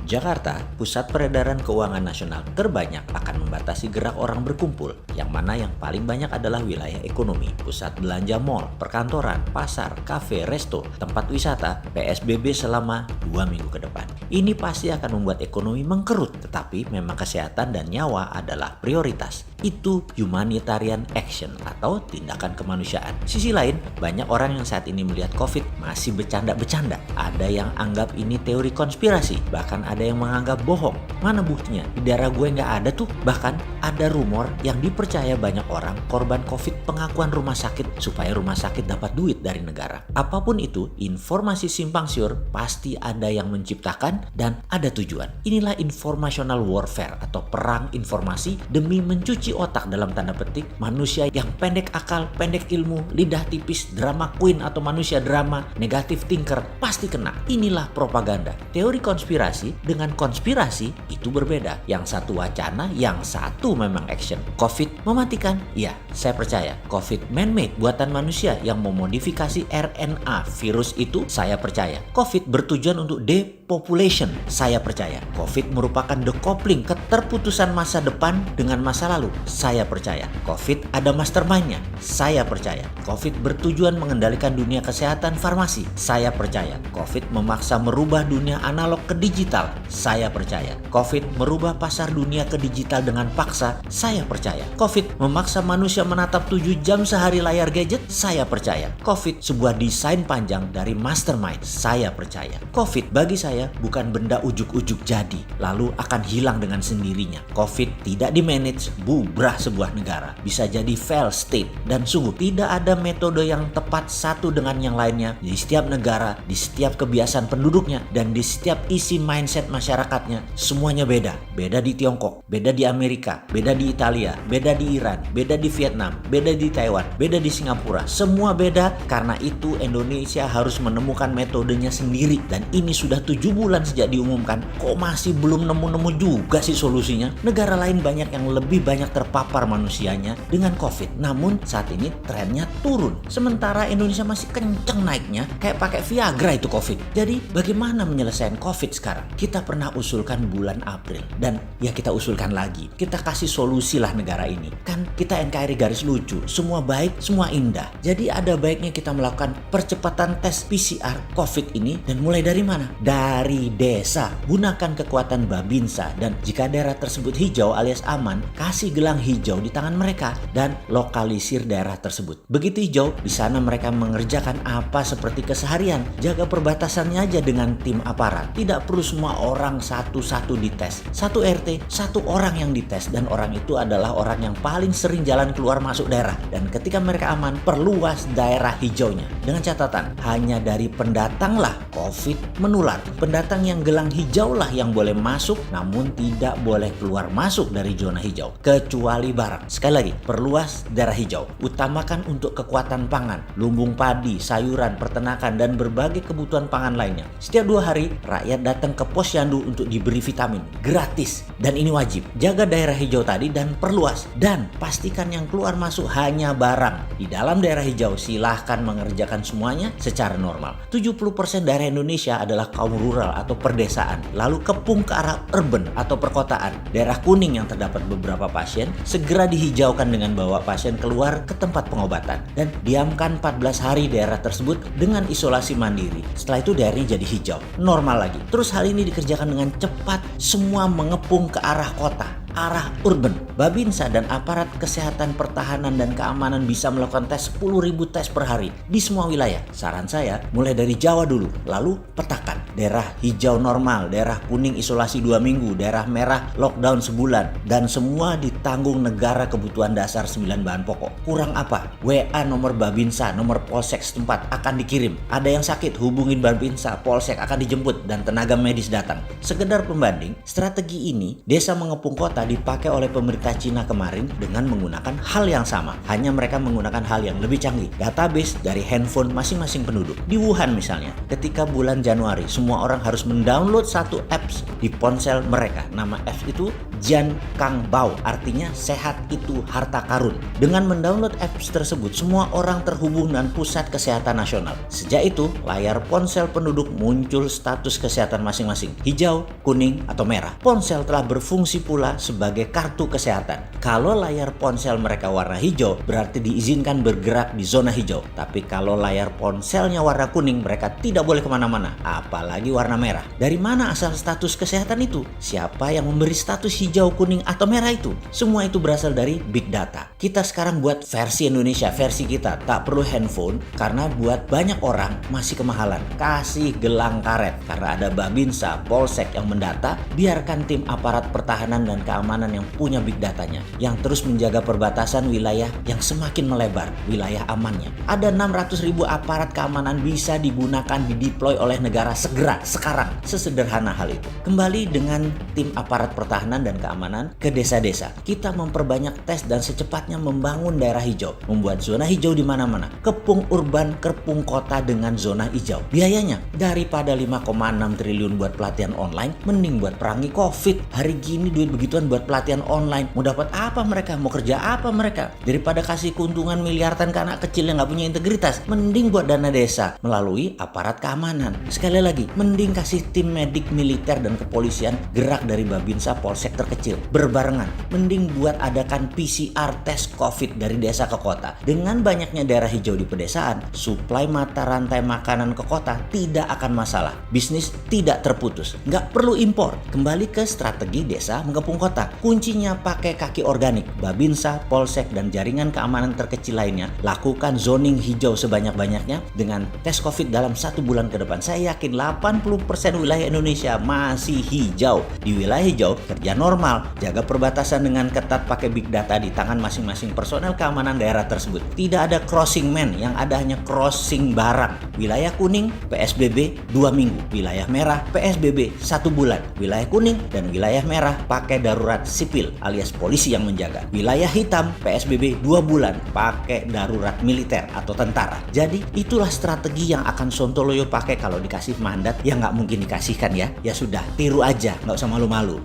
Jakarta, pusat peredaran keuangan nasional terbanyak, akan membatasi gerak orang berkumpul, yang mana yang paling banyak adalah wilayah ekonomi, pusat belanja mal, perkantoran, pasar, kafe, resto, tempat wisata, PSBB selama 2 minggu ke depan. Ini pasti akan membuat ekonomi mengkerut, tetapi memang kesehatan dan nyawa adalah prioritas. Itu humanitarian action atau tindakan kemanusiaan. Sisi lain, banyak orang yang saat ini melihat COVID masih bercanda-bercanda. Ada yang anggap ini teori konspirasi, bahkan ada yang menganggap bohong. Mana buktinya? Di daerah gue nggak ada tuh. Bahkan ada rumor yang dipercaya banyak orang korban COVID pengakuan rumah sakit supaya rumah sakit dapat duit dari negara. Apapun itu, informasi simpang siur pasti ada yang menciptakan dan ada tujuan. Inilah informational warfare atau perang informasi demi mencuci otak dalam tanda petik manusia yang pendek akal, pendek ilmu, lidah tipis, drama queen atau manusia drama, negatif thinker pasti kena. Inilah propaganda. Teori konspirasi dengan konspirasi itu berbeda. Yang satu wacana, yang satu memang action. COVID mematikan? Ya, saya percaya. COVID man-made, buatan manusia yang memodifikasi RNA virus itu, saya percaya. COVID bertujuan untuk depopulation, saya percaya. COVID merupakan decoupling, keterputusan masa depan dengan masa lalu, saya percaya. COVID ada mastermind-nya, saya percaya. COVID bertujuan mengendalikan dunia kesehatan farmasi, saya percaya. COVID memaksa merubah dunia analog ke digital, saya percaya. COVID merubah pasar dunia ke digital dengan paksa, saya percaya. COVID memaksa manusia menatap 7 jam sehari layar gadget, saya percaya. COVID sebuah desain panjang dari mastermind, saya percaya. COVID bagi saya bukan benda ujuk-ujuk jadi, lalu akan hilang dengan sendirinya. COVID tidak di-manage, bubrah sebuah negara. Bisa jadi fail state, dan sungguh tidak ada metode yang tepat satu dengan yang lainnya di setiap negara, di setiap kebiasaan penduduknya, dan di setiap isi mindset masyarakatnya. Semuanya beda. Beda di Tiongkok, beda di Amerika, beda di Italia, beda di Iran, beda di Vietnam, beda di Taiwan, beda di Singapura. Semua beda, karena itu Indonesia harus menemukan metodenya sendiri. Dan ini sudah 7 bulan sejak diumumkan, kok masih belum nemu-nemu juga sih solusinya. Negara lain banyak yang lebih banyak terpapar manusianya dengan COVID, namun saat ini trennya turun. Sementara Indonesia masih kenceng naiknya, kayak pakai Viagra itu COVID. Jadi bagaimana menyelesaikan COVID sekarang? Kita pernah usulkan bulan April, dan ya kita usulkan lagi. Kita kasih solusi lah negara ini. Kan kita NKRI garis lucu, semua baik, semua indah. Jadi ada baiknya kita melakukan percepatan tes PCR COVID ini, dan mulai dari mana? Dari desa. Gunakan kekuatan Babinsa, dan jika daerah tersebut hijau alias aman, kasih gelang hijau di tangan mereka dan lokalisir daerah tersebut. Begitu hijau, di sana mereka mengerjakan apa seperti keseharian. Jaga perbatasannya aja dengan tim aparat. Tidak perlu semua orang satu-satu dites. Satu RT, satu orang yang dites, dan orang itu adalah orang yang paling sering jalan keluar masuk daerah. Dan ketika mereka aman, perluas daerah hijaunya. Dengan catatan, hanya dari pendatanglah COVID menular. Pendatang yang gelang hijau lah yang boleh masuk, namun tidak boleh keluar masuk dari zona hijau, kecuali barang. Sekali lagi, perluas daerah hijau. Utamakan untuk kekuatan pangan, lumbung padi, sayuran, peternakan, dan berbagai kebutuhan pangan lainnya. Setiap 2 hari, rakyat datang ke posyandu untuk diberi vitamin. Gratis. Dan ini wajib. Jaga daerah hijau tadi dan perluas. Dan pastikan yang keluar masuk hanya barang. Di dalam daerah hijau, silahkan mengerjakan semuanya secara normal. 70% daerah Indonesia adalah kaum rural atau perdesaan. Lalu kepung ke arah urban atau perkotaan. Daerah kuning yang terdapat beberapa pasien, segera dihijaukan dengan bawa pasien keluar ke tempat pengobatan. Dan diamkan 14 hari daerah tersebut dengan isolasi mandiri. Setelah itu daerahnya jadi hijau. Normal lagi. Terus hal ini dikerjakan dengan cepat, semua mengepung ke arah kota, arah urban. Babinsa dan aparat kesehatan, pertahanan, dan keamanan bisa melakukan tes 10.000 tes per hari di semua wilayah. Saran saya, mulai dari Jawa dulu, lalu petakan. Daerah hijau normal, daerah kuning isolasi 2 minggu, daerah merah lockdown sebulan, dan semua ditanggung negara kebutuhan dasar 9 bahan pokok. Kurang apa? WA nomor Babinsa, nomor polsek setempat akan dikirim. Ada yang sakit, hubungin Babinsa, polsek akan dijemput, dan tenaga medis datang. Sekedar pembanding, strategi ini desa mengepung kota dipakai oleh pemerintah Cina kemarin dengan menggunakan hal yang sama. Hanya mereka menggunakan hal yang lebih canggih. Database dari handphone masing-masing penduduk. Di Wuhan misalnya, ketika bulan Januari, semua orang harus mendownload satu apps di ponsel mereka. Nama apps itu Jian Kang Bao, artinya sehat itu harta karun. Dengan mendownload apps tersebut, semua orang terhubung dengan pusat kesehatan nasional. Sejak itu, layar ponsel penduduk muncul status kesehatan masing-masing, hijau, kuning, atau merah. Ponsel telah berfungsi pula sebagai kartu kesehatan. Kalau layar ponsel mereka warna hijau, berarti diizinkan bergerak di zona hijau. Tapi kalau layar ponselnya warna kuning, mereka tidak boleh kemana-mana, apalagi warna merah. Dari mana asal status kesehatan itu? Siapa yang memberi status hijau, kuning, atau merah itu? Semua itu berasal dari big data. Kita sekarang buat versi Indonesia, versi kita. Tak perlu handphone, karena buat banyak orang masih kemahalan. Kasih gelang karet, karena ada Babinsa, Polsek yang mendata. Biarkan tim aparat pertahanan dan keamanan yang punya big datanya, yang terus menjaga perbatasan wilayah yang semakin melebar, wilayah amannya. Ada 600.000 aparat keamanan bisa digunakan, dideploy oleh negara segera, sekarang. Sesederhana hal itu. Kembali dengan tim aparat pertahanan dan keamanan ke desa-desa. Kita memperbanyak tes dan secepatnya membangun daerah hijau, membuat zona hijau di mana-mana. Kepung urban, kepung kota dengan zona hijau. Biayanya daripada 5,6 triliun buat pelatihan online, mending buat perangi COVID. Hari gini duit begituan buat pelatihan online, mau dapat apa mereka? Mau kerja apa mereka? Daripada kasih keuntungan miliaran ke anak kecil yang nggak punya integritas, mending buat dana desa melalui aparat keamanan. Sekali lagi, mending kasih tim medik, militer, dan kepolisian gerak dari Babinsa, Polsek terkecil berbarengan. Mending buat adakan PCR tes COVID dari desa ke kota. Dengan banyaknya daerah hijau di pedesaan, suplai mata rantai makanan ke kota tidak akan masalah. Bisnis tidak terputus, nggak perlu impor. Kembali ke strategi desa mengepung kota. Kuncinya pakai kaki organik. Babinsa, Polsek, dan jaringan keamanan terkecil lainnya lakukan zoning hijau sebanyak-banyaknya dengan tes COVID dalam 1 bulan ke depan. Saya yakin 80% wilayah Indonesia masih hijau. Di wilayah hijau, kerja normal, jaga perbatasan dengan ketat pakai big data di tangan masing-masing personel keamanan daerah tersebut. Tidak ada crossing man, yang ada hanya crossing barang. Wilayah kuning, PSBB 2 minggu. Wilayah merah, PSBB 1 bulan. Wilayah kuning dan wilayah merah pakai darurat sipil alias polisi yang menjaga. Wilayah hitam, PSBB 2 bulan pakai darurat militer atau tentara. Jadi itulah strategi yang akan Sontoloyo pakai kalau dikasih mandat yang nggak mungkin dikasihkan ya. Ya sudah, tiru aja, nggak usah malu-malu.